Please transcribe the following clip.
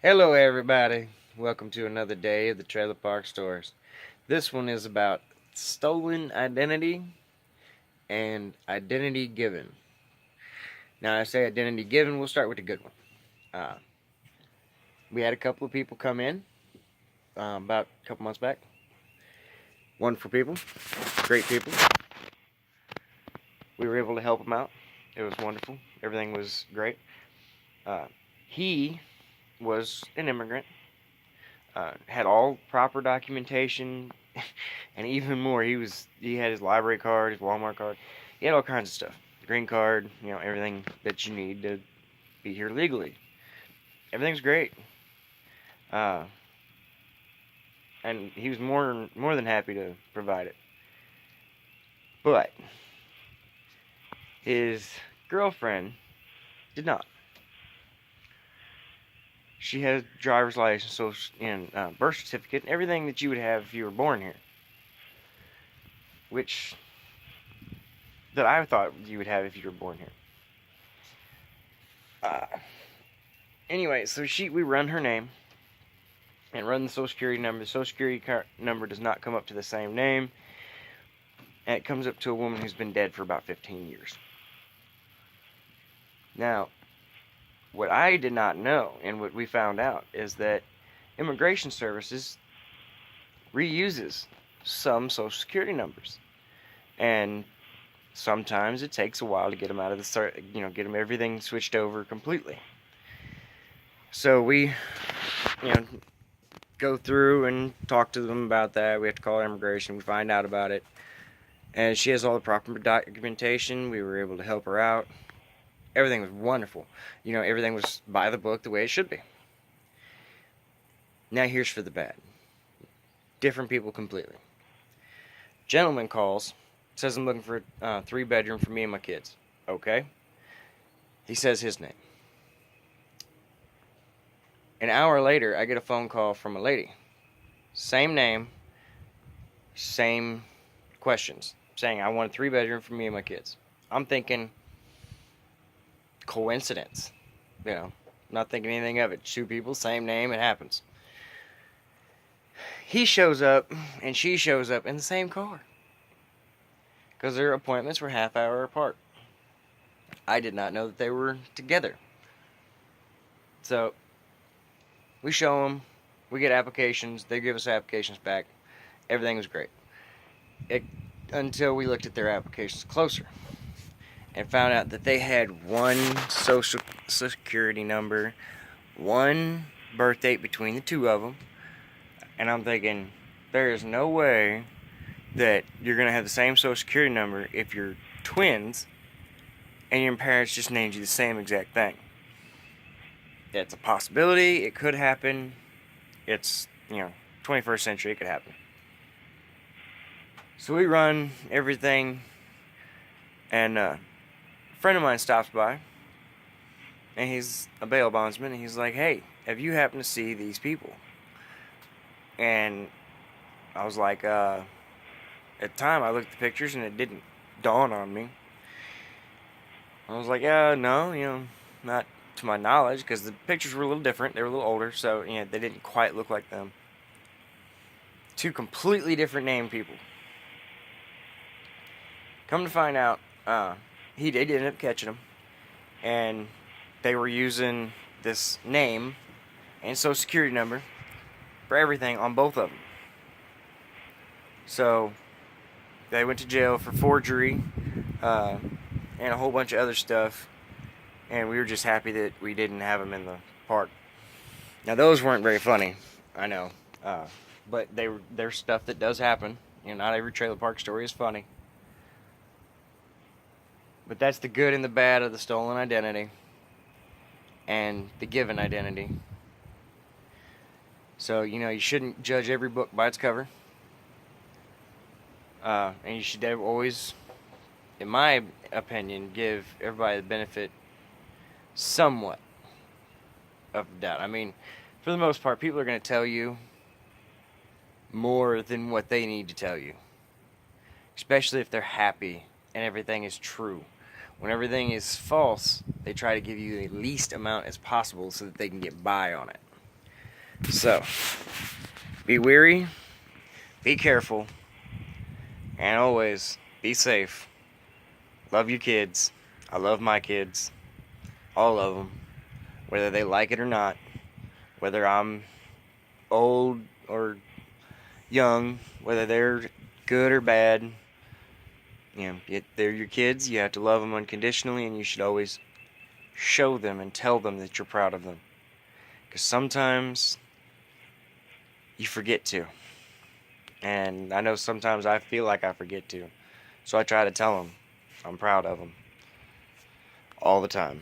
Hello, everybody. Welcome to another day of the Trailer Park Stories. This one is about stolen identity and identity given. Now, I say identity given, we'll start with the good one. Uh, we had a couple of people come in about a couple months back. Wonderful people, great people. We were able to help them out. It was wonderful. Everything was great. Uh, he was an immigrant, had all proper documentation, and even more. He had his library card, his Walmart card. He had all kinds of stuff. Green card, everything that you need to be here legally. Everything's great. Uh, and he was more than happy to provide it. But his girlfriend did not. She had a driver's license, and birth certificate, and everything that you would have if you were born here. Which that I thought you would have if you were born here. Anyway, so we run her name and run the Social Security number. The Social Security number does not come up to the same name, and it comes up to a woman who's been dead for about 15 years. Now, what I did not know, and what we found out, is that Immigration Services reuses some Social Security numbers, and sometimes it takes a while to get them out of get them everything switched over completely. So we, go through and talk to them about that. We have to call immigration. We find out about it, and she has all the proper documentation. We were able to help her out. Everything was wonderful. Everything was by the book the way it should be. Now here's for the bad. Different people completely. Gentleman calls, says I'm looking for a 3-bedroom for me and my kids. Okay. He says his name. An hour later, I get a phone call from a lady. Same name, same questions, saying I want a 3-bedroom for me and my kids. I'm thinking coincidence. Not thinking anything of it. 2 people, same name, it happens. He shows up and she shows up in the same car, because their appointments were half-hour apart. I did not know that they were together. So we show them, we get applications, they give us applications back. Everything was great. Until we looked at their applications closer and found out that they had one social security number, one birth date between the 2 of them. And I'm thinking, there is no way that you're going to have the same social security number if you're twins and your parents just named you the same exact thing. It's a possibility. It could happen. It's, 21st century. It could happen. So we run everything, and a friend of mine stops by, and he's a bail bondsman, and he's like, hey, have you happened to see these people? And I was like, at the time I looked at the pictures and it didn't dawn on me. I was like, no, not to my knowledge, because the pictures were a little different. They were a little older, so they didn't quite look like them. 2 completely different named people. Come to find out, they ended up catching them, and they were using this name and social security number for everything on both of them. So they went to jail for forgery and a whole bunch of other stuff, and we were just happy that we didn't have them in the park. Now those weren't very funny, I know, but they're stuff that does happen. Not every trailer park story is funny. But that's the good and the bad of the stolen identity and the given identity. So, you shouldn't judge every book by its cover. And you should always, in my opinion, give everybody the benefit somewhat of the doubt. I mean, for the most part, people are going to tell you more than what they need to tell you. Especially if they're happy and everything is true. When everything is false, they try to give you the least amount as possible so that they can get by on it. So, be wary, be careful, and always be safe. Love your kids. I love my kids. All of them. Whether they like it or not. Whether I'm old or young. Whether they're good or bad. They're your kids. You have to love them unconditionally, and you should always show them and tell them that you're proud of them. Because sometimes you forget to. And I know sometimes I feel like I forget to. So I try to tell them I'm proud of them. All the time.